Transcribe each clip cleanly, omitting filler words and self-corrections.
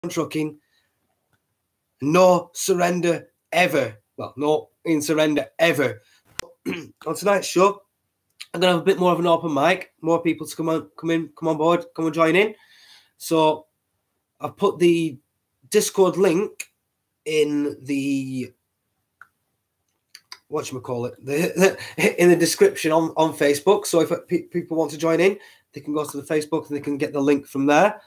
trucking. No surrender ever. Well, no in surrender ever. On tonight's show, I'm gonna have a bit more of an open mic, more people to come on board, come and join in. So I've put the Discord link in the in the description on Facebook. So if people want to join in, they can go to the Facebook and they can get the link from there.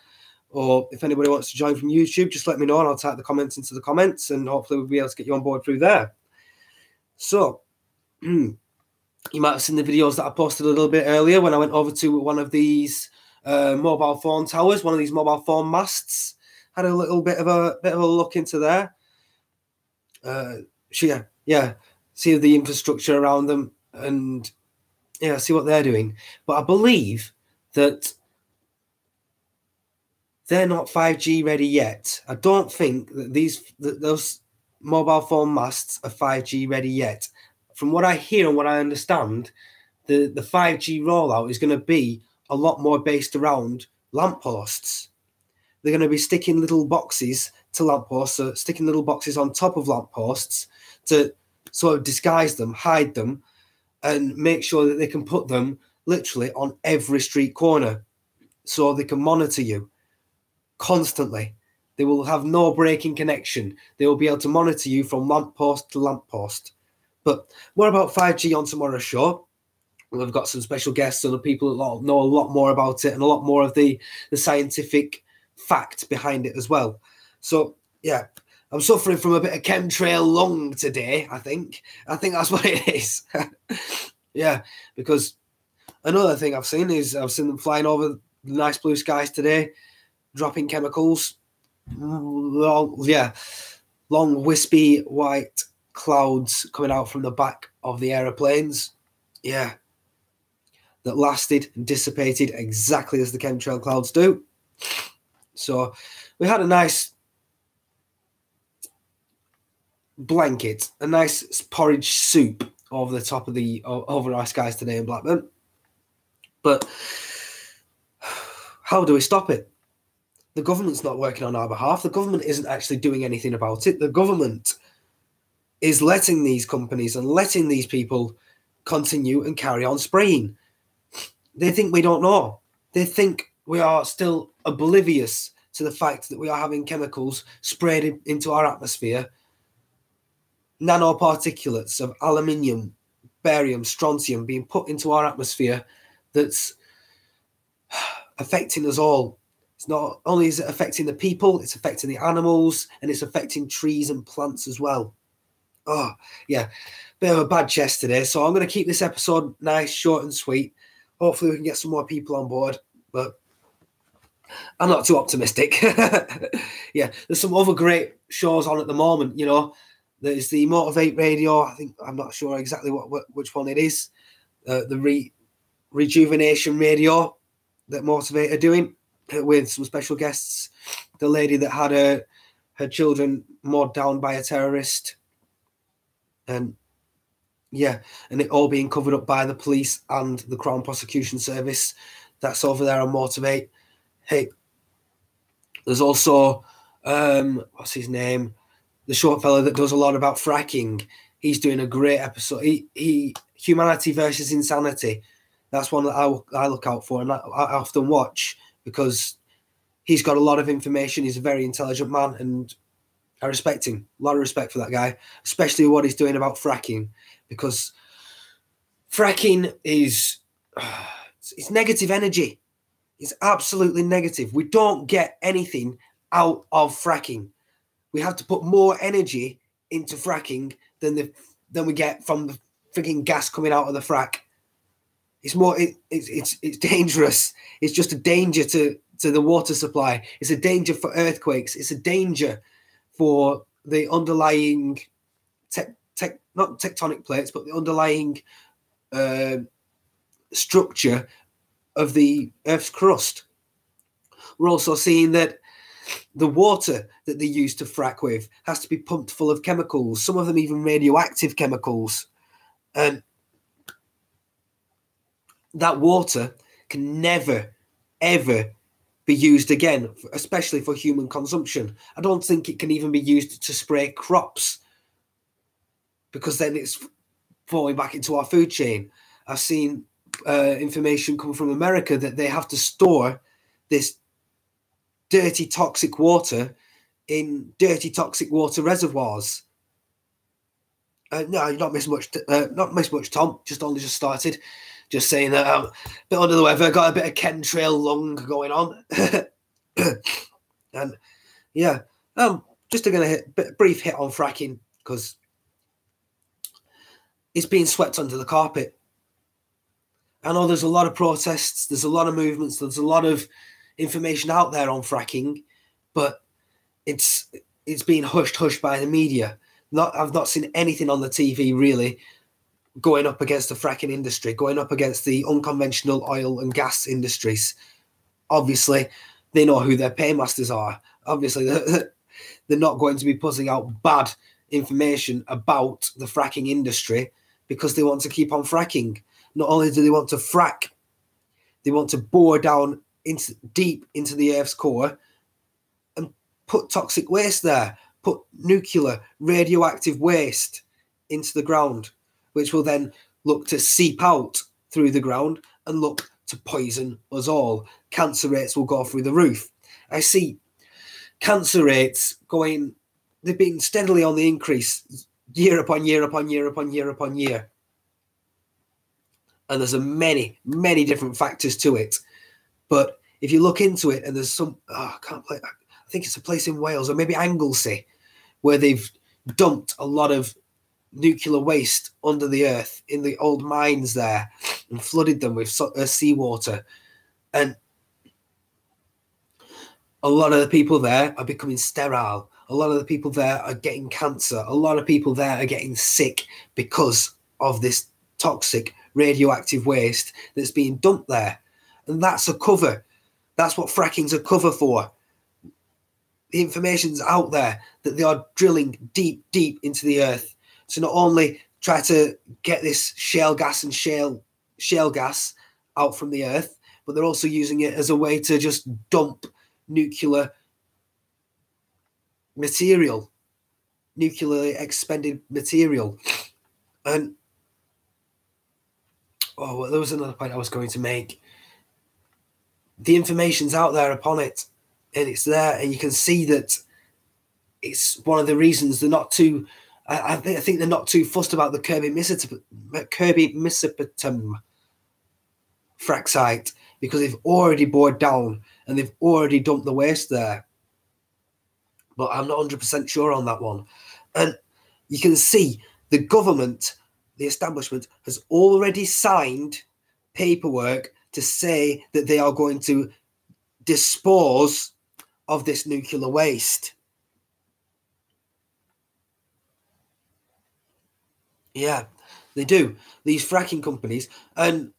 Or if anybody wants to join from YouTube, just let me know and I'll type the comments into the comments and hopefully we'll be able to get you on board through there. So you might have seen the videos that I posted a little bit earlier when I went over to one of these mobile phone towers, one of these mobile phone masts. Had a little bit of a look into there. See the infrastructure around them and see what they're doing. But I believe that they're not 5G ready yet. I don't think that those mobile phone masts are 5G ready yet. From what I hear and what I understand, the 5G rollout is going to be a lot more based around lampposts. They're going to be sticking little boxes to lampposts, so sticking little boxes on top of lampposts to sort of disguise them, hide them, and make sure that they can put them literally on every street corner so they can monitor you constantly. They will have no breaking connection. They will be able to monitor you from lamppost to lamppost. But more about 5G on tomorrow's show. We've got some special guests and the people that know a lot more about it and a lot more of the scientific fact behind it as well. So, yeah, I'm suffering from a bit of chemtrail lung today, I think. I think that's what it is. Yeah, because another thing I've seen them flying over the nice blue skies today, dropping chemicals. Long, wispy white clouds coming out from the back of the aeroplanes. Yeah, that lasted and dissipated exactly as the chemtrail clouds do. So we had a nice blanket, a nice porridge soup over the top of over our skies today in Blackburn. But how do we stop it? The government's not working on our behalf. The government isn't actually doing anything about it. The government is letting these companies and letting these people continue and carry on spraying. They think we don't know. They think we are still oblivious to the fact that we are having chemicals sprayed into our atmosphere. Nanoparticulates of aluminium, barium, strontium being put into our atmosphere that's affecting us all. It's not only is it affecting the people, it's affecting the animals and it's affecting trees and plants as well. Oh, yeah, bit of a bad chest today. So I'm going to keep this episode nice, short and sweet. Hopefully we can get some more people on board, but I'm not too optimistic. Yeah, there's some other great shows on at the moment, you know. There's the Motivate Radio. I'm not sure exactly which one it is. The Rejuvenation Radio that Motivate are doing with some special guests. The lady that had her children mowed down by a terrorist. And yeah, and it all being covered up by the police and the Crown Prosecution Service. That's over there on Motivate. Hey, there's also, what's his name? The short fella that does a lot about fracking. He's doing a great episode. He Humanity versus Insanity. That's one that I look out for and I often watch because he's got a lot of information. He's a very intelligent man and I respect him. A lot of respect for that guy, especially what he's doing about fracking, because fracking is it's negative energy. It's absolutely negative. We don't get anything out of fracking. We have to put more energy into fracking than we get from the freaking gas coming out of the frack. It's more. It's dangerous. It's just a danger to the water supply. It's a danger for earthquakes. It's a danger for the underlying not tectonic plates, but the underlying structure of the Earth's crust. We're also seeing that the water that they use to frack with has to be pumped full of chemicals, some of them even radioactive chemicals. And that water can never, ever be used again, especially for human consumption. I don't think it can even be used to spray crops, because then it's falling back into our food chain. I've seen information come from America that they have to store this dirty toxic water in dirty toxic water reservoirs. No, not miss much, Tom. Only just started. Just saying that I'm a bit under the weather. Got a bit of chemtrail lung going on, and yeah, just going to hit a brief hit on fracking, because it's being swept under the carpet. I know there's a lot of protests, there's a lot of movements, there's a lot of information out there on fracking, but it's being hushed by the media. I've not seen anything on the TV really going up against the fracking industry, going up against the unconventional oil and gas industries. Obviously, they know who their paymasters are. Obviously, they're not going to be putting out bad information about the fracking industry because they want to keep on fracking. Not only do they want to frack, they want to bore down deep into the Earth's core and put toxic waste there, put nuclear, radioactive waste into the ground, which will then look to seep out through the ground and look to poison us all. Cancer rates will go through the roof. I see cancer rates going, they've been steadily on the increase year upon year upon year upon year upon year. And there's many different factors to it. But if you look into it, and there's some, I think it's a place in Wales, or maybe Anglesey, where they've dumped a lot of nuclear waste under the earth in the old mines there and flooded them with seawater. And a lot of the people there are becoming sterile. A lot of the people there are getting cancer. A lot of people there are getting sick because of this toxic radioactive waste that's being dumped there. And that's a cover. That's what fracking's a cover for. The information's out there that they are drilling deep into the earth to not only try to get this shale gas and shale gas out from the earth, but they're also using it as a way to just dump nuclear material, nuclearly expended material. And there was another point I was going to make. The information's out there upon it, and it's there, and you can see that it's one of the reasons they're not too. I think they're not too fussed about the Kirby Mesopotam frack site, because they've already bored down and they've already dumped the waste there. But I'm not 100% sure on that one. And you can see the government, the establishment, has already signed paperwork to say that they are going to dispose of this nuclear waste. Yeah, they do. These fracking companies. And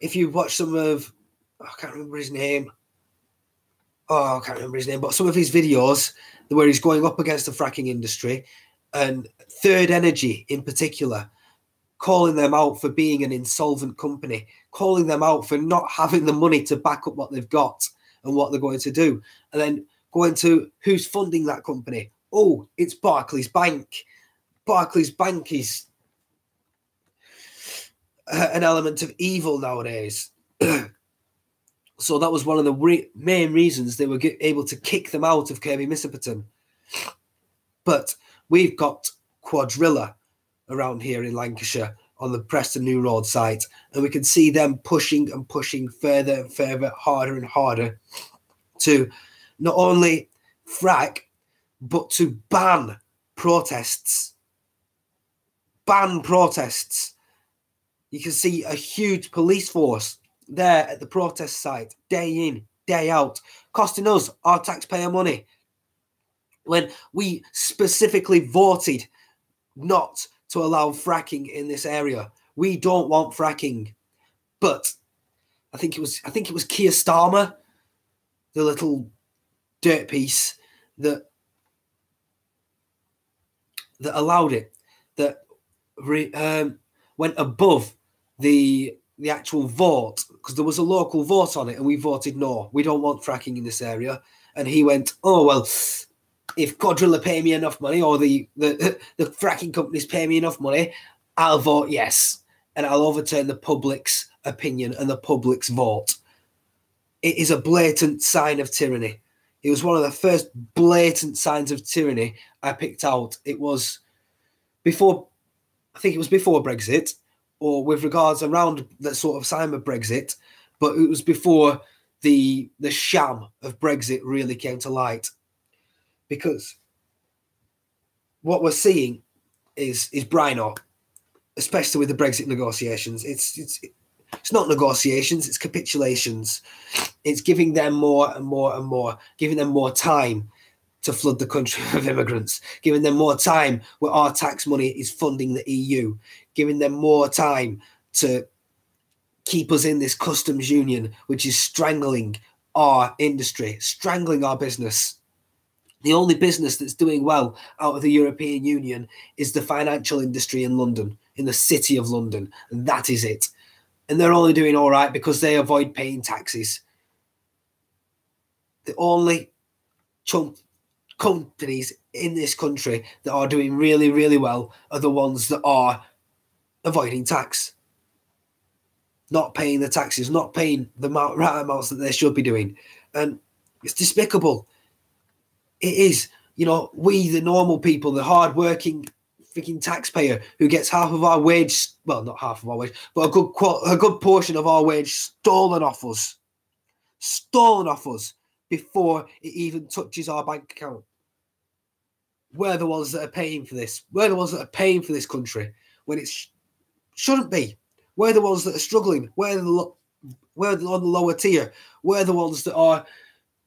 if you watch some of, I can't remember his name. But some of his videos where he's going up against the fracking industry, and Third Energy in particular, calling them out for being an insolvent company, calling them out for not having the money to back up what they've got and what they're going to do. And then going to who's funding that company. Oh, it's Barclays Bank. Barclays Bank is an element of evil nowadays. So that was one of the main reasons they were able to kick them out of Kirby Mesopotam. But we've got Quadrilla around here in Lancashire on the Preston New Road site, and we can see them pushing and pushing further and further, harder and harder, to not only frack, but to ban protests. Ban protests. You can see a huge police force there at the protest site, day in, day out, costing us our taxpayer money, when we specifically voted not to allow fracking in this area. We don't want fracking. But I think it was Keir Starmer, the little dirt piece that allowed it, that went above the the actual vote, because there was a local vote on it, and we voted no. We don't want fracking in this area. And he went, oh, well, if Codrilla pay me enough money, or the fracking companies pay me enough money, I'll vote yes. And I'll overturn the public's opinion and the public's vote. It is a blatant sign of tyranny. It was one of the first blatant signs of tyranny I picked out. It was before, I think it was before Brexit, or with regards around that sort of time of Brexit, but it was before the sham of Brexit really came to light. Because what we're seeing is Brino, especially with the Brexit negotiations. It's not negotiations, it's capitulations. It's giving them more and more and more, giving them more time to flood the country with immigrants, giving them more time where our tax money is funding the EU, giving them more time to keep us in this customs union, which is strangling our industry, strangling our business. The only business that's doing well out of the European Union is the financial industry in London, in the city of London, and that is it. And they're only doing all right because they avoid paying taxes. The only companies in this country that are doing really, really well are the ones that are avoiding tax, not paying the taxes, not paying the right amounts that they should be doing. And it's despicable. It is. You know, we, the normal people, the hard-working freaking taxpayer who gets half of our wage, well, not half of our wage, but a good portion of our wage stolen off us before it even touches our bank account. We're the ones that are paying for this. We're the ones that are paying for this country when it shouldn't be. We're the ones that are struggling. We're on the lower tier. We're the ones that are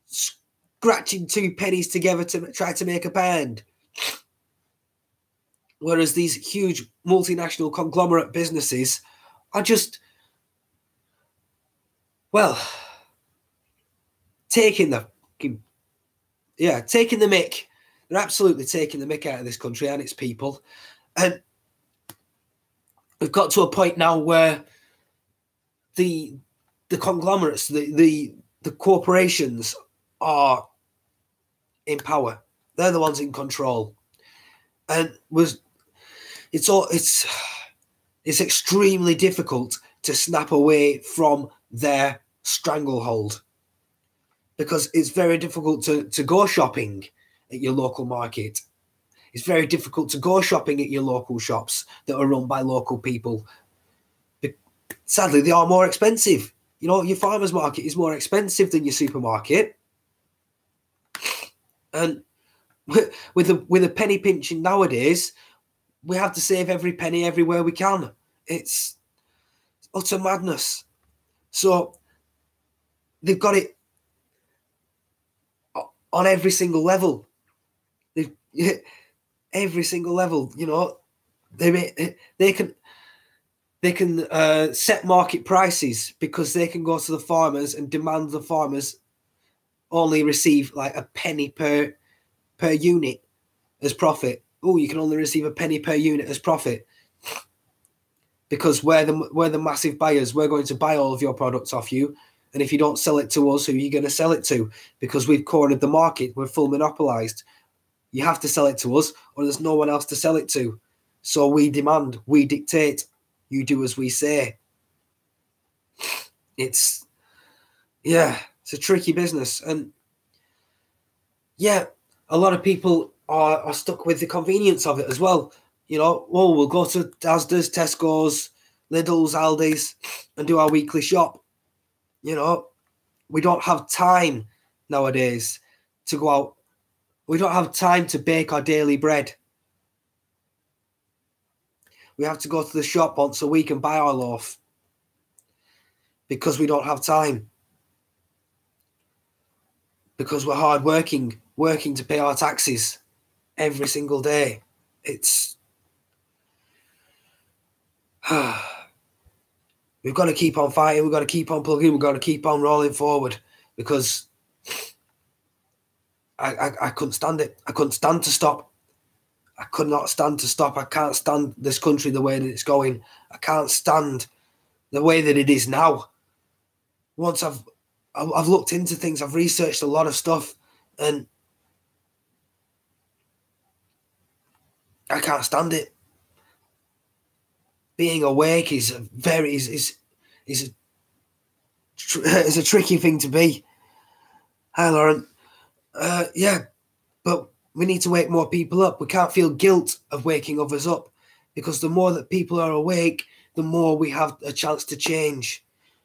scratching 2 pennies together to try to make a pound. Whereas these huge multinational conglomerate businesses are just, well, taking the mick. They're absolutely taking the mick out of this country and its people. And we've got to a point now where the conglomerates, the corporations are in power. They're the ones in control. And it's extremely difficult to snap away from their stranglehold, because it's very difficult to go shopping at your local market. It's very difficult to go shopping at your local shops that are run by local people. Sadly, they are more expensive. You know, your farmer's market is more expensive than your supermarket. And with a penny pinching nowadays, we have to save every penny everywhere we can. It's utter madness. So they've got it on every single level. Every single level, you know, they can set market prices because they can go to the farmers and demand the farmers only receive like a penny per unit as profit. Oh, you can only receive a penny per unit as profit because we're the massive buyers. We're going to buy all of your products off you, and if you don't sell it to us, who are you going to sell it to? Because we've cornered the market. We're full monopolized. You have to sell it to us, or there's no one else to sell it to. So we demand, we dictate, you do as we say. It's a tricky business. And yeah, a lot of people are stuck with the convenience of it as well. You know, well, we'll go to Asda's, Tesco's, Lidl's, Aldi's and do our weekly shop. You know, we don't have time nowadays to go out. We don't have time to bake our daily bread. We have to go to the shop once a week and buy our loaf because we don't have time. Because we're hard working to pay our taxes every single day. It's we've got to keep on fighting. We've got to keep on plugging. We've got to keep on rolling forward because I couldn't stand it. I couldn't stand to stop. I could not stand to stop. I can't stand this country the way that it's going. I can't stand the way that it is now. Once I've looked into things, I've researched a lot of stuff, and I can't stand it. Being awake is a tricky thing to be. Hi, Lauren. Yeah, but we need to wake more people up. We can't feel guilt of waking others up, because the more that people are awake, the more we have a chance to change.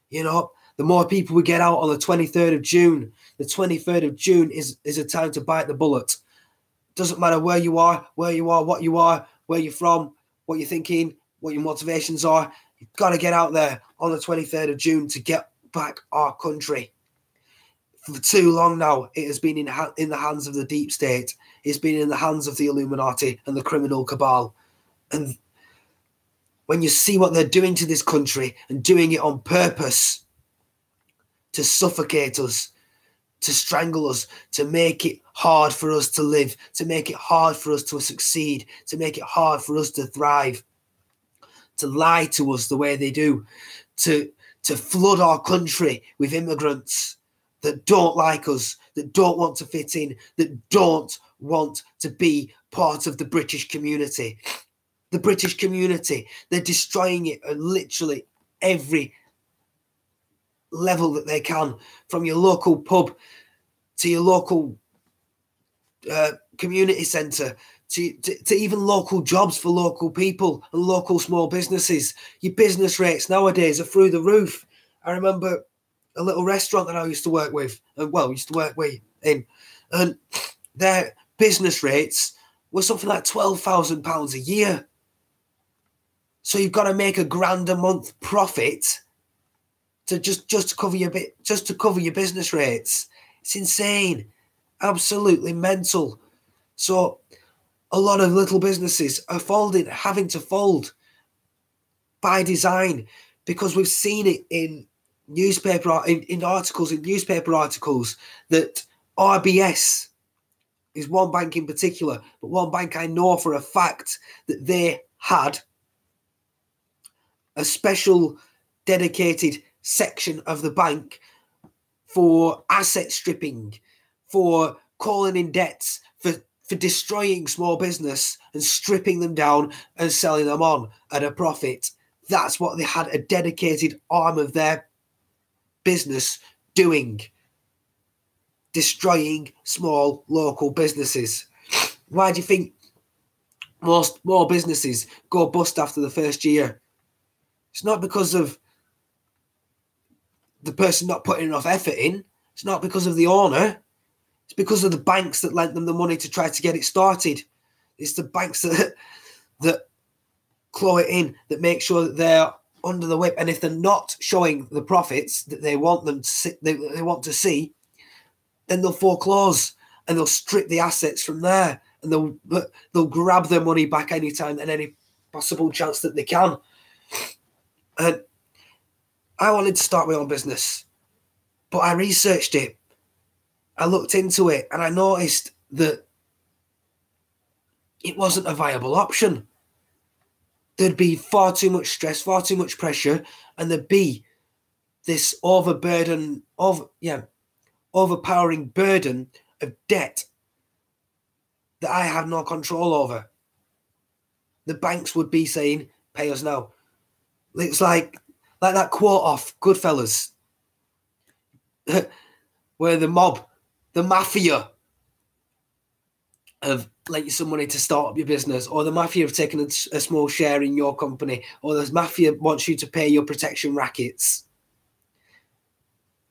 You know, the more people we get out on the 23rd of June. The 23rd of June is a time to bite the bullet. Doesn't matter where you are, what you are, where you're from, what you're thinking, what your motivations are. You've got to get out there on the 23rd of June to get back our country. For too long now, it has been in the hands of the deep state. It's been in the hands of the Illuminati and the criminal cabal. And when you see what they're doing to this country, and doing it on purpose to suffocate us, to strangle us, to make it hard for us to live, to make it hard for us to succeed, to make it hard for us to thrive, to lie to us the way they do, to flood our country with immigrants that don't like us, that don't want to fit in, that don't want to be part of the British community. The British community, they're destroying it at literally every level that they can, from your local pub to your local community centre, to even local jobs for local people and local small businesses. Your business rates nowadays are through the roof. I remember a little restaurant that I used to work with, and their business rates were something like £12,000 a year. So you've got to make £1,000 a month profit to just cover your business rates. It's insane, absolutely mental. So a lot of little businesses are having to fold by design, because we've seen it in newspaper articles that RBS is one bank in particular, but one bank I know for a fact that they had a special dedicated section of the bank for asset stripping, for calling in debts, for destroying small business and stripping them down and selling them on at a profit. That's what they had a dedicated arm of their business doing, destroying small local businesses. Why do you think most small businesses go bust after the first year? It's not because of the person not putting enough effort in. It's not because of the owner. It's because of the banks that lent them the money to try to get it started. It's the banks that claw it in, that make sure that they're under the whip. And if they're not showing the profits that they want them to see, they want to see, then they'll foreclose and they'll strip the assets from there, and they'll grab their money back anytime and any possible chance that they can. And I wanted to start my own business, but I researched it. I looked into it, and I noticed that it wasn't a viable option. There'd be far too much stress, far too much pressure, and there'd be this overpowering burden of debt that I had no control over. The banks would be saying, pay us now. It's like that quote off Goodfellas, where the mafia have lent you some money to start up your business, or the mafia have taken a small share in your company, or the mafia wants you to pay your protection rackets.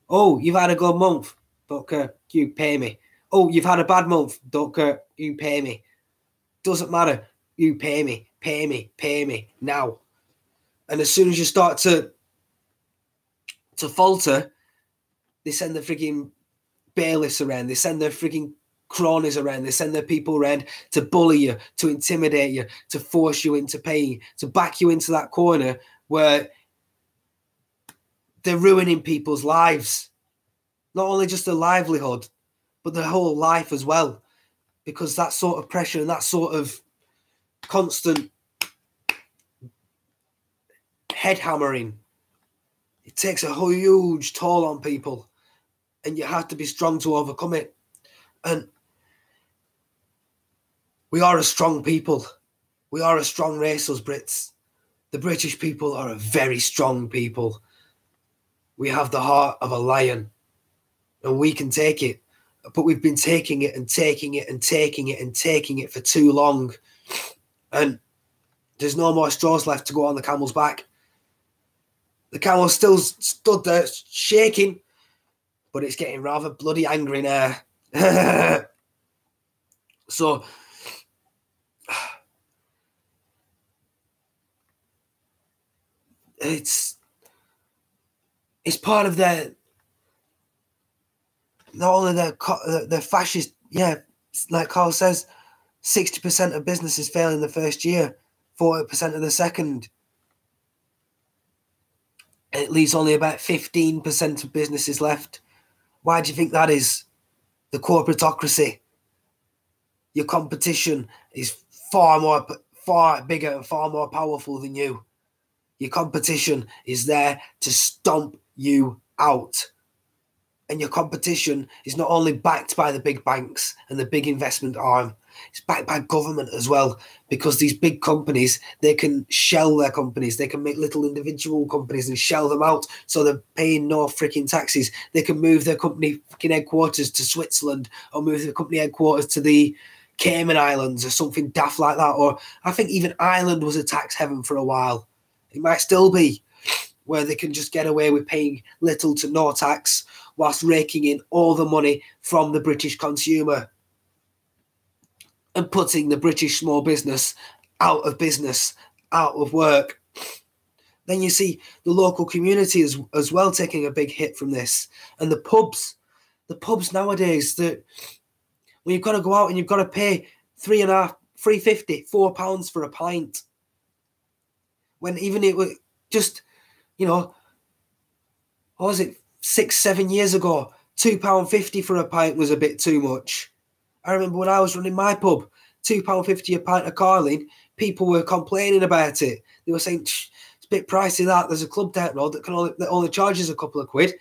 Oh, you've had a good month. Don't care. You pay me. Oh, you've had a bad month. Don't care. You pay me. Doesn't matter. You pay me. Pay me. Pay me now. And as soon as you start to falter, they send the freaking bailiffs around. They send their freaking cronies around. They send their people around to bully you, to intimidate you, to force you into paying, to back you into that corner where they're ruining people's lives. Not only just their livelihood, but their whole life as well. Because that sort of pressure and that sort of constant head hammering takes a huge toll on people, and you have to be strong to overcome it. And we are a strong people. We are a strong race, us Brits. The British people are a very strong people. We have the heart of a lion, and we can take it. But we've been taking it and taking it and taking it and taking it for too long. And there's no more straws left to go on the camel's back. The camel still stood there shaking, but it's getting rather bloody angry now. So it's part of their, not only their fascist, like Carl says, 60% of businesses fail in the first year, 40% of the second. It leaves only about 15% of businesses left. Why do you think that is? The corporatocracy. Your competition is far bigger and far more powerful than you. Your competition is there to stomp you out. And your competition is not only backed by the big banks and the big investment arm, it's backed by government as well, because these big companies, they can shell their companies. They can make little individual companies and shell them out, so they're paying no freaking taxes. They can move their company freaking headquarters to Switzerland, or move their company headquarters to the Cayman Islands or something daft like that. Or I think even Ireland was a tax heaven for a while. It might still be, where they can just get away with paying little to no tax whilst raking in all the money from the British consumer and putting the British small business, out of work. Then you see the local community as well taking a big hit from this. And the pubs nowadays, that when you've got to go out and you've got to pay £3.50, £4 for a pint. When even it was just, what was it, 6-7 years ago, £2.50 for a pint was a bit too much. I remember when I was running my pub, £2.50 a pint of Carling, people were complaining about it. They were saying, it's a bit pricey that. There's a club down the road that only charges a couple of quid.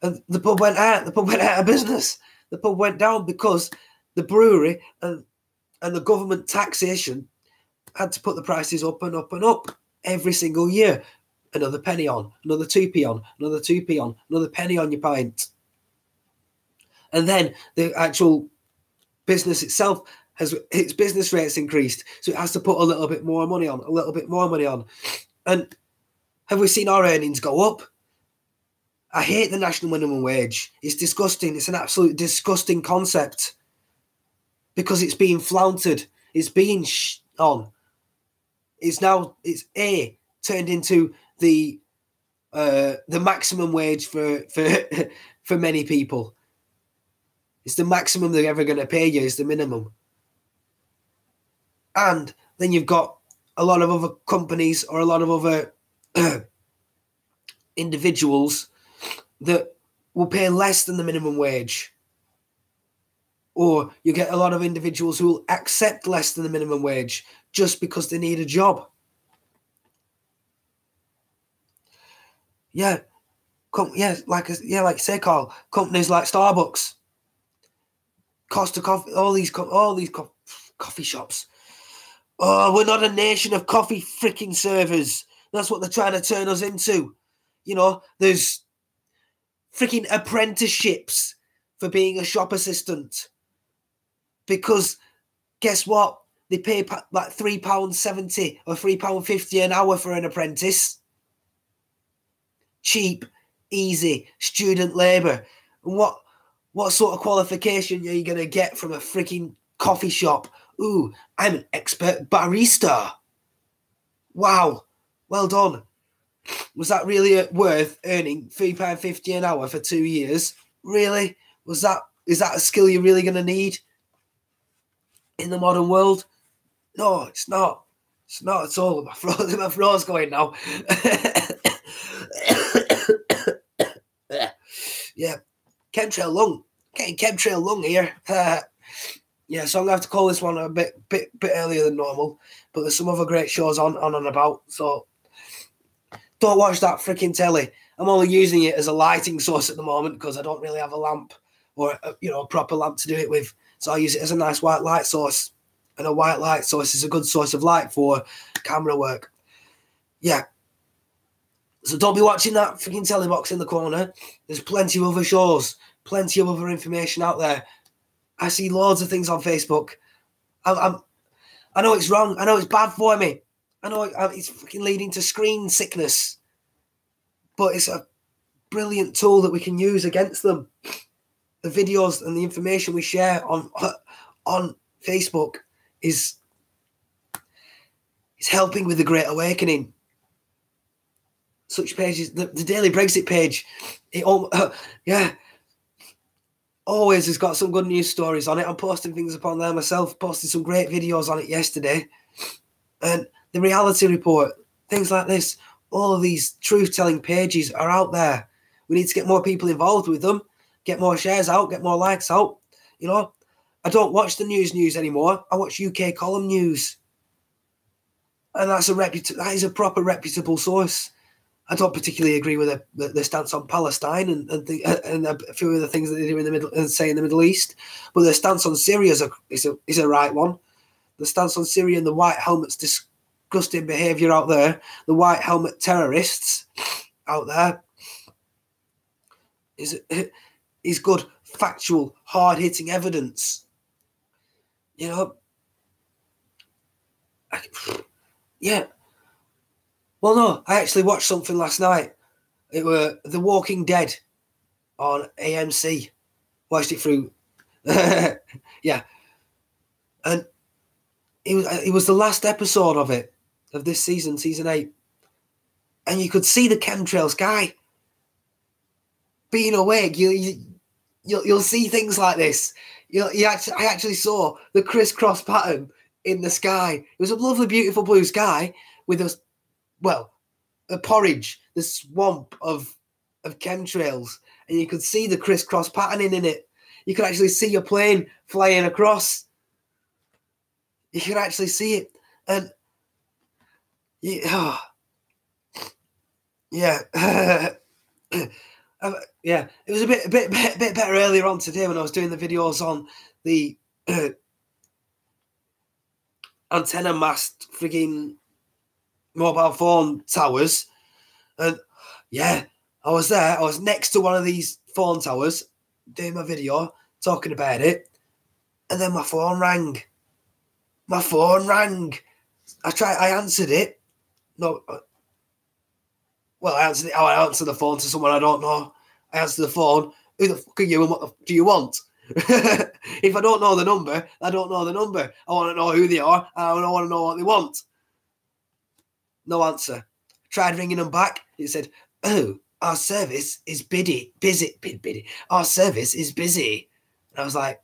And the pub went out. The pub went out of business. The pub went down because the brewery and the government taxation had to put the prices up and up and up every single year. Another penny on, another 2p on, another 2p on, another penny on your pint. And then the actual business itself has its business rates increased. So it has to put a little bit more money on, a little bit more money on. And have we seen our earnings go up? I hate the national minimum wage. It's disgusting. It's an absolute disgusting concept because it's being flaunted. It's being on. It's turned into the maximum wage for many people. It's the maximum they're ever going to pay you, is the minimum. And then you've got a lot of other companies or a lot of other individuals that will pay less than the minimum wage. Or you get a lot of individuals who will accept less than the minimum wage just because they need a job. Like you say, Carl, companies like Starbucks, Costa Coffee, all these coffee shops. Oh, we're not a nation of coffee freaking servers. That's what they're trying to turn us into. There's freaking apprenticeships for being a shop assistant. Because guess what? They pay like £3.70 or £3.50 an hour for an apprentice. Cheap, easy, student labour. And what sort of qualification are you going to get from a freaking coffee shop? Ooh, I'm an expert barista. Wow, well done. Was that really worth earning £3.50 an hour for 2 years? Really? Is that a skill you're really going to need in the modern world? No, it's not. It's not at all. My throat's going now. Yeah, chemtrail lung. Getting chemtrail lung here. So I'm going to have to call this one a bit earlier than normal. But there's some other great shows on and about. So don't watch that freaking telly. I'm only using it as a lighting source at the moment because I don't really have a lamp or a proper lamp to do it with. So I use it as a nice white light source. And a white light source is a good source of light for camera work. Yeah. So don't be watching that freaking telly box in the corner. There's plenty of other shows, plenty of other information out there. I see loads of things on Facebook. I know it's wrong. I know it's bad for me. I know it's fucking leading to screen sickness. But it's a brilliant tool that we can use against them. The videos and the information we share on Facebook is helping with the Great Awakening. Such pages, the Daily Brexit page, always has got some good news stories on it. I'm posting things upon there myself, posted some great videos on it yesterday. And the reality report, things like this, all of these truth-telling pages are out there. We need to get more people involved with them, get more shares out, get more likes out. You know, I don't watch the news anymore. I watch UK column news. And that is a proper reputable source. I don't particularly agree with the stance on Palestine and a few of the things that they do in the Middle East, but the stance on Syria is a right one. The stance on Syria and the white helmets, disgusting behaviour out there, the white helmet terrorists out there, is good, factual, hard-hitting evidence. You know, yeah. Well, no, I actually watched something last night. It were The Walking Dead on AMC. Watched it through, yeah, and it was the last episode of this season, season 8, and you could see the chemtrails guy being awake. You'll see things like this. I actually saw the crisscross pattern in the sky. It was a lovely, beautiful blue sky with a porridge, the swamp of chemtrails, and you could see the crisscross patterning in it. You could actually see a plane flying across. You could actually see it, and yeah, yeah. It was a bit better earlier on today when I was doing the videos on the antenna mast frigging mobile phone towers, and yeah, I was there. I was next to one of these phone towers doing my video talking about it, and then my phone rang. I answered it. No, well, I answered it. I answered the phone to someone I don't know. I answered the phone. Who the fuck are you and what do you want? If I don't know the number, I don't know the number. I want to know who they are. I want to know what they want. No answer. Tried ringing them back. It said, "Oh, our service is busy. Our service is busy." And I was like,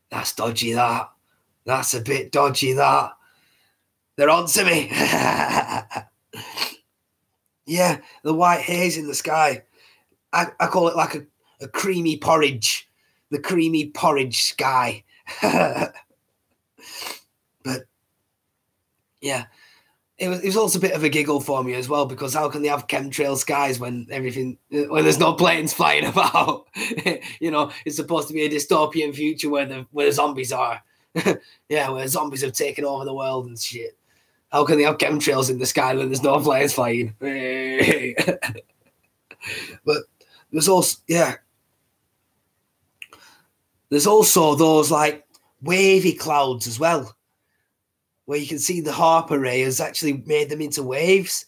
"That's dodgy. That's a bit dodgy. They're on to me." Yeah, the white haze in the sky. I call it like a creamy porridge. The creamy porridge sky. But yeah. It was also a bit of a giggle for me as well, because how can they have chemtrail skies when there's no planes flying about? You know, it's supposed to be a dystopian future where the zombies are. Yeah, where zombies have taken over the world and shit. How can they have chemtrails in the sky when there's no planes flying? But there's also those like wavy clouds as well, where you can see the Harper ray has actually made them into waves.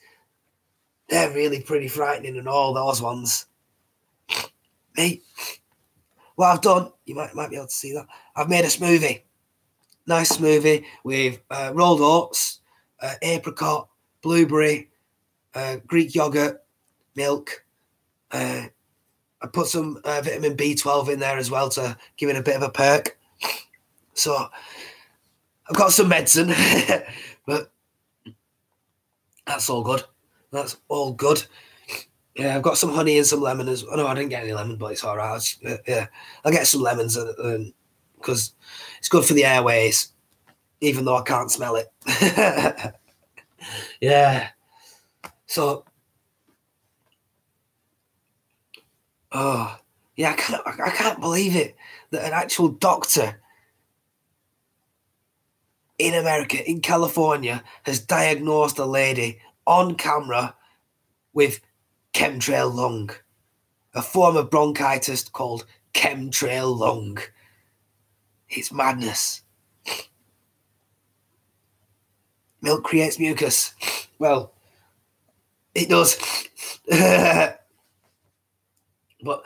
They're really pretty frightening, and all those ones. Hey, what I've done, you might be able to see that. I've made a smoothie. Nice smoothie with rolled oats, apricot, blueberry, Greek yogurt, milk. I put some vitamin B12 in there as well to give it a bit of a perk. So I've got some medicine, but that's all good. That's all good. Yeah, I've got some honey and some lemon as well. No, I didn't get any lemon, but it's all right. Yeah, I'll get some lemons because it's good for the airways, even though I can't smell it. Yeah. So Oh, yeah, I can't believe it that an actual doctor in America, in California, has diagnosed a lady on camera with chemtrail lung, a form of bronchitis called chemtrail lung. It's madness. Milk creates mucus. Well, it does. But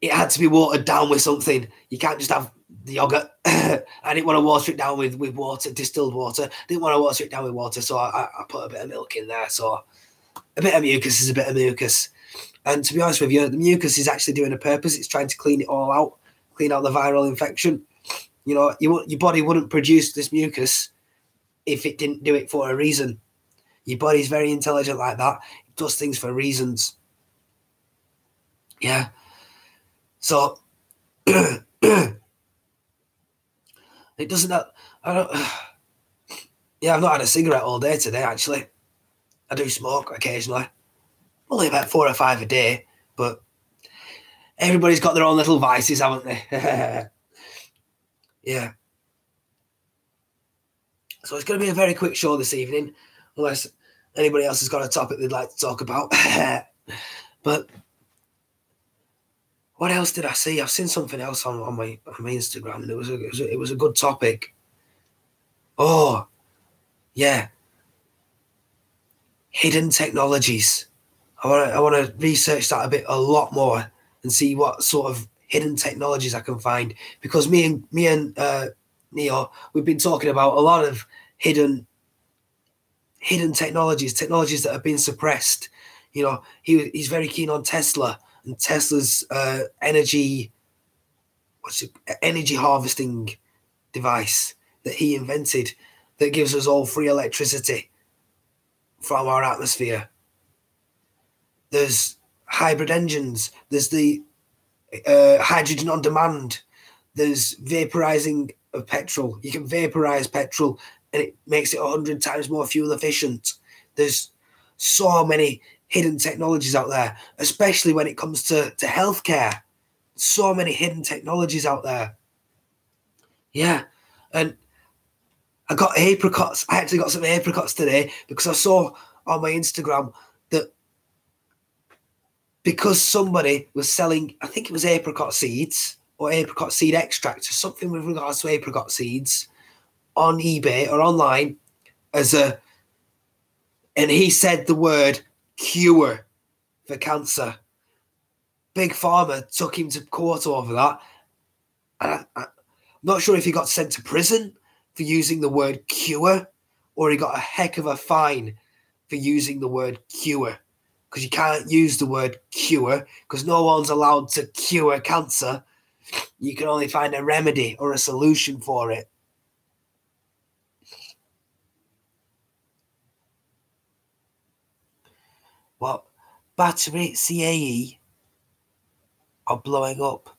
it had to be watered down with something. You can't just have the yogurt. I didn't want to water it down with water, distilled water. Didn't want to water it down with water, so I put a bit of milk in there. So a bit of mucus is a bit of mucus. And to be honest with you, the mucus is actually doing a purpose. It's trying to clean it all out, clean out the viral infection. You know, your body wouldn't produce this mucus if it didn't do it for a reason. Your body's very intelligent like that. It does things for reasons. Yeah. So it doesn't. I don't. Yeah, I've not had a cigarette all day today. Actually, I do smoke occasionally. Only about 4 or 5 a day, but everybody's got their own little vices, haven't they? Yeah. So it's going to be a very quick show this evening, unless anybody else has got a topic they'd like to talk about. But what else did I see? I've seen something else on my Instagram, and it was a good topic. Oh, yeah, hidden technologies. I want to research that a lot more and see what sort of hidden technologies I can find, because me and Neo, we've been talking about a lot of hidden technologies that have been suppressed. You know, he's very keen on Tesla and Tesla's energy harvesting device that he invented that gives us all free electricity from our atmosphere. There's hybrid engines. There's the hydrogen on demand. There's vaporizing of petrol. You can vaporize petrol and it makes it 100 times more fuel efficient. There's so many hidden technologies out there, especially when it comes to healthcare. So many hidden technologies out there. Yeah. And I got apricots. I actually got some apricots today because I saw on my Instagram that because somebody was selling, I think it was apricot seeds or apricot seed extract or something with regards to apricot seeds on eBay or online and he said the word cure for cancer. Big Pharma took him to court over that. And I'm not sure if he got sent to prison for using the word cure or he got a heck of a fine for using the word cure, because you can't use the word cure because no one's allowed to cure cancer. You can only find a remedy or a solution for it. Well, battery CAE are blowing up.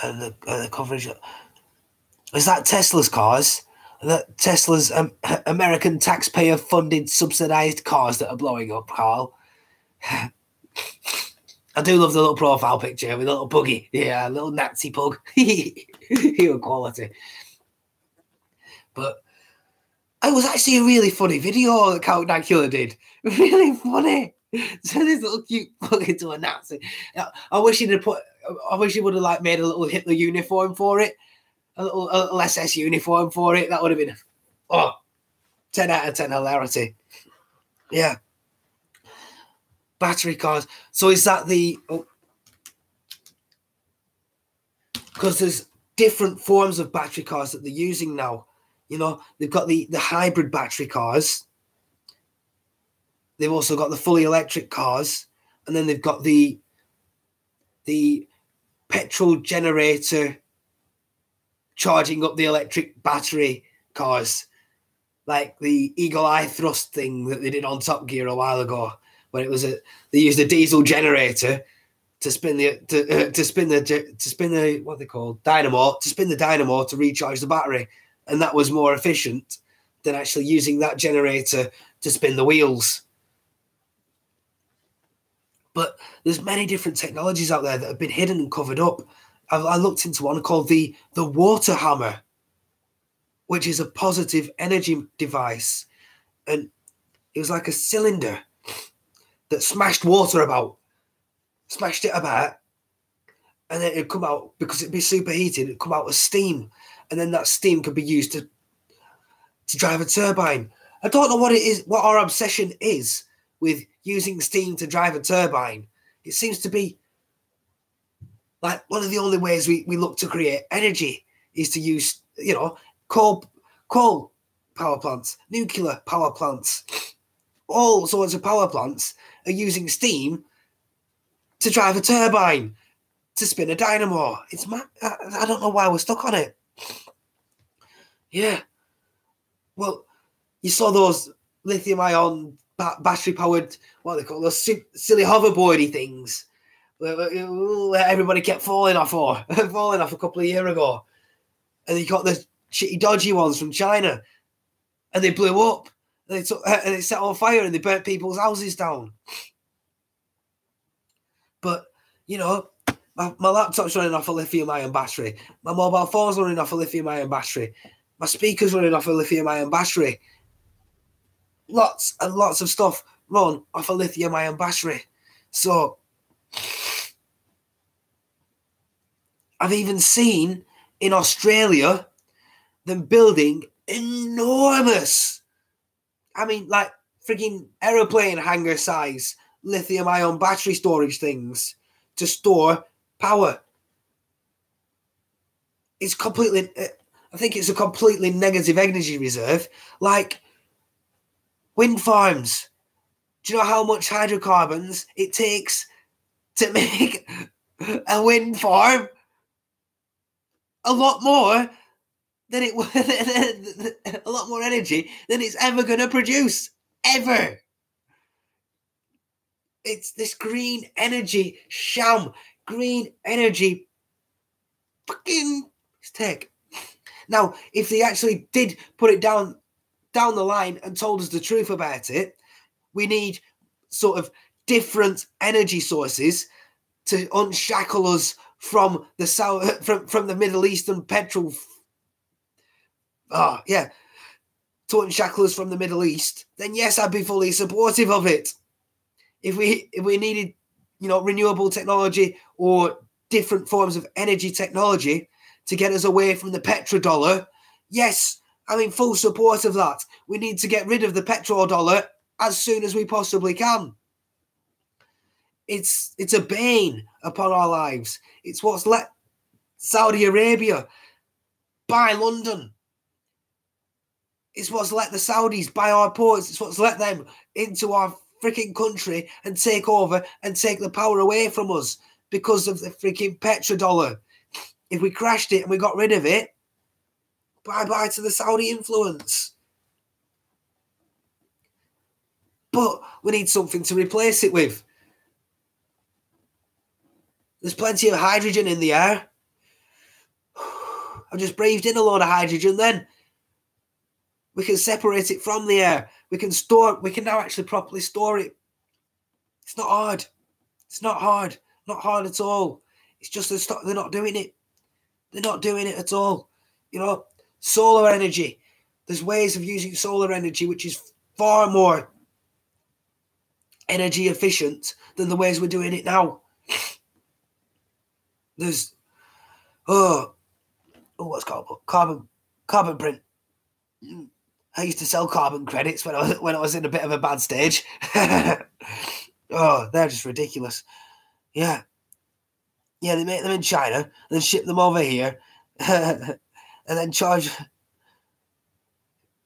And the coverage. Is that Tesla's cars? That Tesla's American taxpayer-funded, subsidized cars that are blowing up, Carl? I do love the little profile picture with a little puggy. Yeah, a little Nazi pug. Hero quality. But it was actually a really funny video that Count Dankula did. Really funny. So this little cute pug into a Nazi. I wish he would have like made a little Hitler uniform for it. A little SS uniform for it. That would have been 10 out of 10 hilarity. Yeah. Battery cars. So is that because there's different forms of battery cars that they're using now. You know, they've got the hybrid battery cars. They've also got the fully electric cars. And then they've got the petrol generator charging up the electric battery cars, like the Eagle Eye thrust thing that they did on Top Gear a while ago, where it was they used a diesel generator to spin the what they call dynamo, to spin the dynamo to recharge the battery, and that was more efficient than actually using that generator to spin the wheels. But there's many different technologies out there that have been hidden and covered up. I looked into one called the water hammer, which is a positive energy device. And it was like a cylinder that smashed it about, and then it'd come out, because it'd be superheated, it'd come out as steam. And then that steam could be used to drive a turbine. I don't know what it is, what our obsession is with using steam to drive a turbine. It seems to be like one of the only ways we look to create energy is to use, coal power plants, nuclear power plants. All sorts of power plants are using steam to drive a turbine, to spin a dynamo. It's mad. I don't know why we're stuck on it. Yeah. Well, you saw those lithium-ion battery-powered, what they call those silly hoverboardy things where everybody kept falling off a couple of years ago. And you got the shitty, dodgy ones from China, and they blew up. And they set on fire and they burnt people's houses down. But, my laptop's running off a lithium-ion battery. My mobile phone's running off a lithium-ion battery. My speaker's running off a lithium-ion battery. Lots and lots of stuff run off a lithium-ion battery. So, I've even seen in Australia them building enormous, like freaking aeroplane hangar size lithium-ion battery storage things to store power. I think it's a completely negative energy reserve, like wind farms. Do you know how much hydrocarbons it takes to make a wind farm? A lot more than a lot more energy than it's ever going to produce, ever. It's this green energy sham, green energy fucking mistake. Now, if they actually did put it down the line and told us the truth about it, we need sort of different energy sources to unshackle us from the from the Middle Eastern petrol. To unshackle us from the Middle East, then yes, I'd be fully supportive of it. If we needed, renewable technology or different forms of energy technology to get us away from the petrodollar, yes, I'm in full support of that. We need to get rid of the petrodollar as soon as we possibly can. It's a bane upon our lives. It's what's let Saudi Arabia buy London. It's what's let the Saudis buy our ports. It's what's let them into our freaking country and take over and take the power away from us because of the freaking petrodollar. If we crashed it and we got rid of it, bye-bye to the Saudi influence. But we need something to replace it with. There's plenty of hydrogen in the air. I've just breathed in a load of hydrogen then. We can separate it from the air. We can now actually properly store it. It's not hard. It's not hard. Not hard at all. It's just they're not doing it. They're not doing it at all. Solar energy. There's ways of using solar energy which is far more energy efficient than the ways we're doing it now. There's what's called carbon print. I used to sell carbon credits when I was in a bit of a bad stage. They're just ridiculous. Yeah, they make them in China and then ship them over here, and then charge.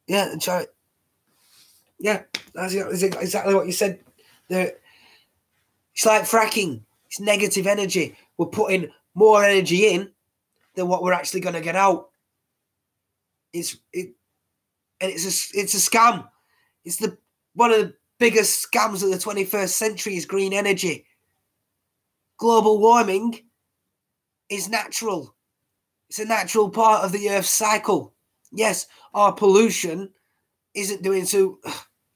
Yeah, and charge. Yeah, that's exactly what you said. It's like fracking. It's negative energy. We're putting more energy in than what we're actually going to get out. It's a scam. It's one of the biggest scams of the 21st century is green energy. Global warming is natural. It's a natural part of the Earth's cycle. Yes, our pollution isn't doing so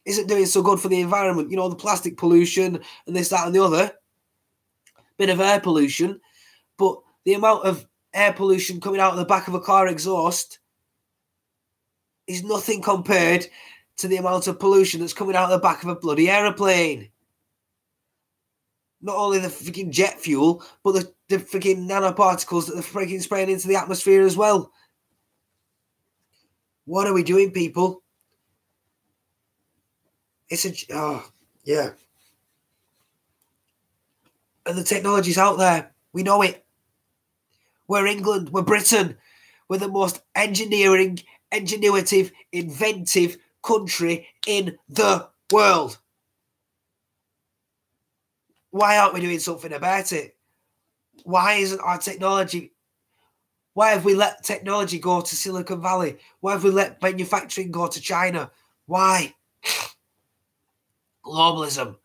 good for the environment. The plastic pollution and this, that, and the other. bit of air pollution, but the amount of air pollution coming out of the back of a car exhaust is nothing compared to the amount of pollution that's coming out of the back of a bloody aeroplane. Not only the freaking jet fuel, but the freaking nanoparticles that they're freaking spraying into the atmosphere as well. What are we doing, people? Yeah. And the technology's out there. We know it. We're England. We're Britain. We're the most ingenuitive, inventive country in the world. Why aren't we doing something about it? Why isn't our technology... Why have we let technology go to Silicon Valley? Why have we let manufacturing go to China? Why? Globalism.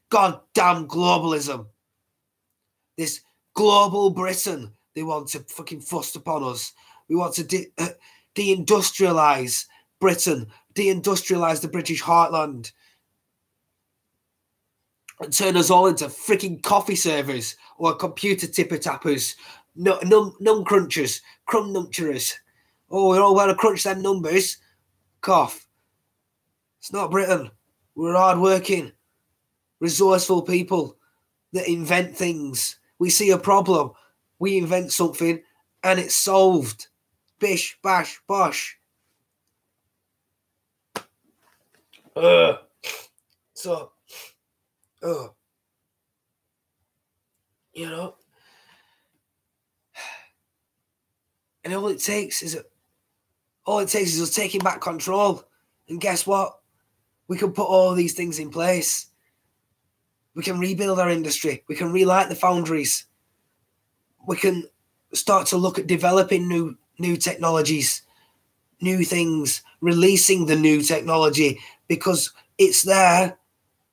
Goddamn globalism. This global Britain, they want to fucking fuss upon us. We want to deindustrialise Britain, deindustrialise the British heartland, and turn us all into freaking coffee servers or computer tipper-tappers, num crunchers, crumb numpturers. Oh, we're all going to crunch them numbers. Cough. It's not Britain. We're hard-working, resourceful people that invent things. We see a problem, we invent something, and it's solved. Bish, bash, bosh. You know, and all it takes is us taking back control. And guess what? We can put all these things in place. We can rebuild our industry. We can relight the foundries. We can start to look at developing new technologies, new things, releasing the new technology, because it's there.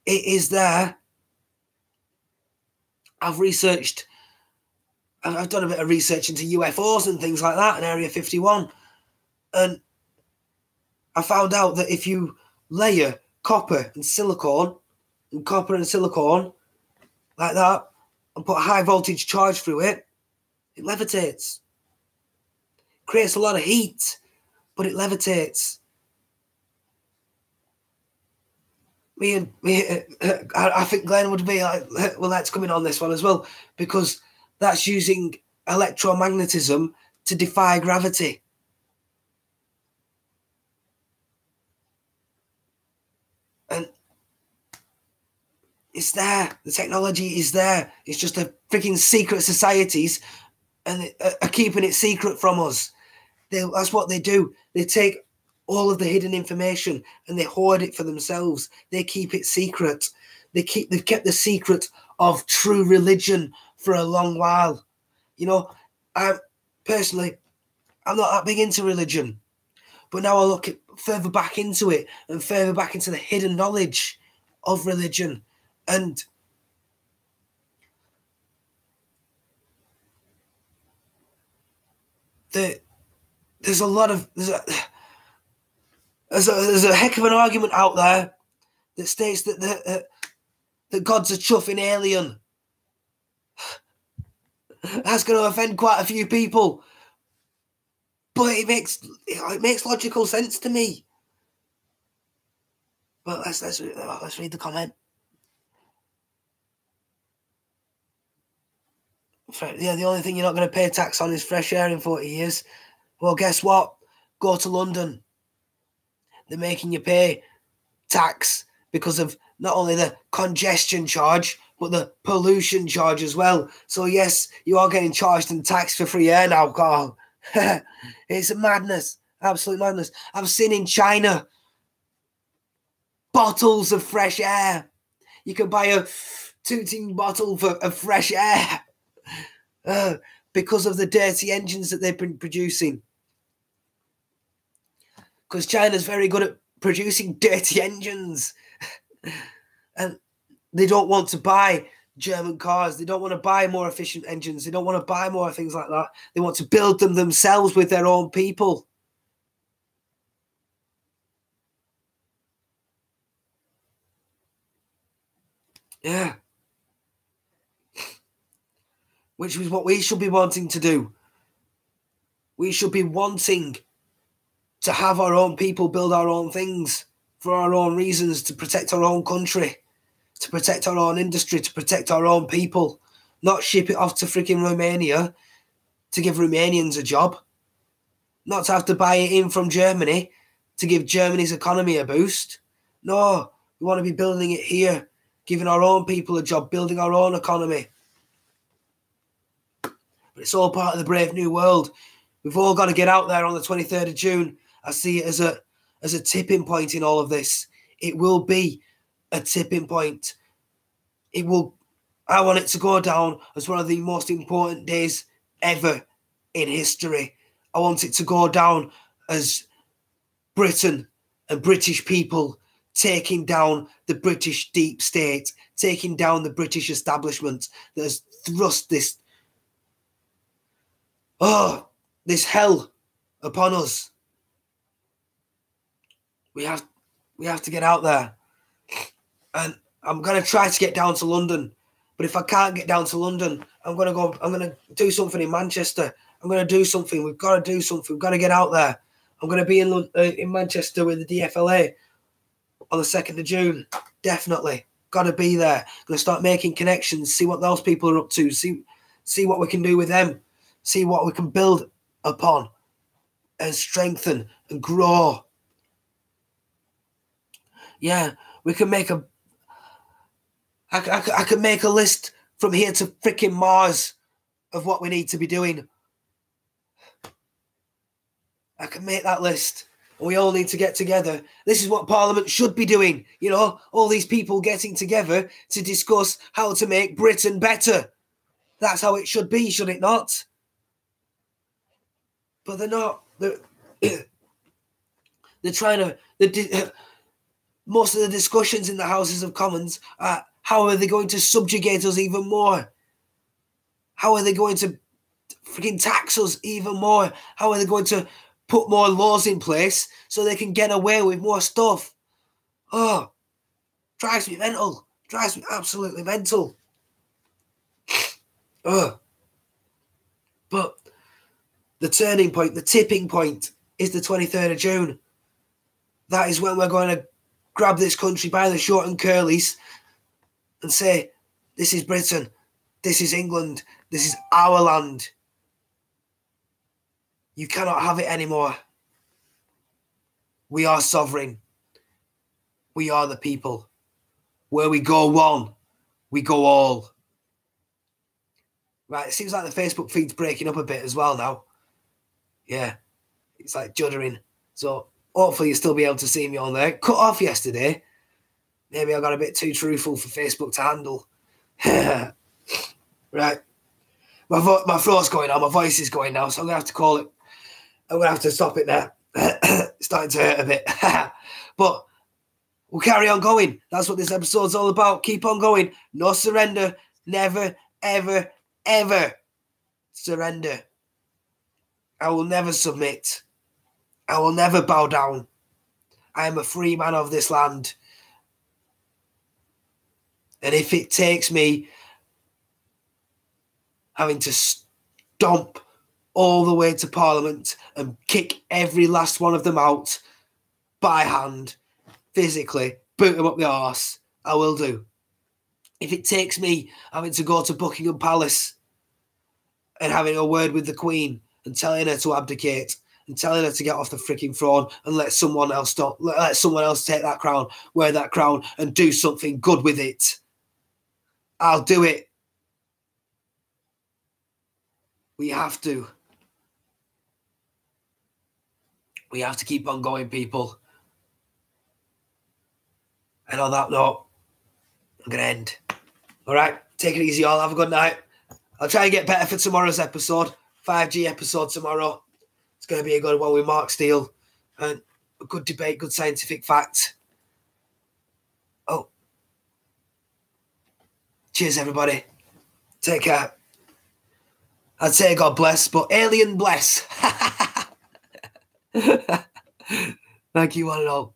It is there. I've done a bit of research into UFOs and things like that in Area 51. And I found out that if you layer copper and silicone like that, and put a high voltage charge through it, it levitates. Creates a lot of heat, but it levitates. I think Glenn would be like, well, let's come in on this one as well, because that's using electromagnetism to defy gravity. And it's there. The technology is there. It's just the freaking secret societies and are keeping it secret from us. That's what they do. They take all of the hidden information and they hoard it for themselves. They keep it secret. They've kept the secret of true religion for a long while. You know, I'm not that big into religion, but now I look further back into it and further back into the hidden knowledge of religion, and there's a heck of an argument out there that states that God's a chuffing alien. That's going to offend quite a few people, but it makes logical sense to me. But let's read the comment. Yeah, the only thing you're not going to pay tax on is fresh air in 40 years. Well, guess what? Go to London. They're making you pay tax because of not only the congestion charge, but the pollution charge as well. So yes, you are getting charged and taxed for free air now, Carl. It's a madness. Absolute madness. I've seen in China bottles of fresh air. You can buy a 2-tin bottle of fresh air because of the dirty engines that they've been producing. Because China's very good at producing dirty engines. And they don't want to buy German cars. They don't want to buy more efficient engines. They don't want to buy more things like that. They want to build them themselves with their own people. Yeah. which is what we should be wanting to do. We should be wanting to have our own people build our own things for our own reasons, to protect our own country, to protect our own industry, to protect our own people, not ship it off to freaking Romania to give Romanians a job, not to have to buy it in from Germany to give Germany's economy a boost. No, we want to be building it here, giving our own people a job, building our own economy. But it's all part of the brave new world. We've all got to get out there on the 23rd of June. I see it as a tipping point in all of this. It will be a tipping point. I want it to go down as one of the most important days ever in history. I want it to go down as Britain and British people taking down the British deep state, taking down the British establishment that has thrust this hell upon us. We have to get out there. And I'm going to try to get down to London. But if I can't get down to London, I'm going to do something in Manchester. I'm going to do something. We've got to do something. We've got to get out there. I'm going to be in Manchester with the DFLA on the 2nd of June. Definitely. Got to be there. Going to start making connections, see what those people are up to, see what we can do with them, see what we can build upon and strengthen and grow. Yeah, we can make I could make a list from here to freaking Mars of what we need to be doing. I can make that list. And we all need to get together. This is what Parliament should be doing. You know, all these people getting together to discuss how to make Britain better. That's how it should be, should it not? But they're not. They're trying to... most of the discussions in the Houses of Commons are, how are they going to subjugate us even more? How are they going to freaking tax us even more? How are they going to put more laws in place so they can get away with more stuff? Oh, drives me mental. Drives me absolutely mental. Oh. But the turning point, the tipping point is the 23rd of June. That is when we're going to grab this country by the short and curlies and say, this is Britain, this is England, this is our land. You cannot have it anymore. We are sovereign. We are the people. Where we go one, we go all. Right, it seems like the Facebook feed's breaking up a bit as well now. Yeah, it's like juddering. So hopefully you'll still be able to see me on there. Cut off yesterday. Maybe I got a bit too truthful for Facebook to handle. Right. My throat's going on. My voice is going now, so I'm going to have to call it. I'm going to have to stop it now. It's starting to hurt a bit. But we'll carry on going. That's what this episode's all about. Keep on going. No surrender. Never, ever, ever surrender. I will never submit. I will never bow down. I am a free man of this land. And if it takes me having to stomp all the way to Parliament and kick every last one of them out by hand, physically, boot them up the arse, I will do. If it takes me having to go to Buckingham Palace and having a word with the Queen and telling her to abdicate and telling her to get off the freaking throne and let someone else take that crown, wear that crown and do something good with it, I'll do it. We have to. We have to keep on going, people. And on that note, I'm going to end. All right, take it easy, all. Have a good night. I'll try and get better for tomorrow's episode. 5G episode tomorrow. It's going to be a good one with Mark Steele. And a good debate, good scientific fact. Oh. Cheers, everybody. Take care. I'd say God bless, but alien bless. Thank you, one and all.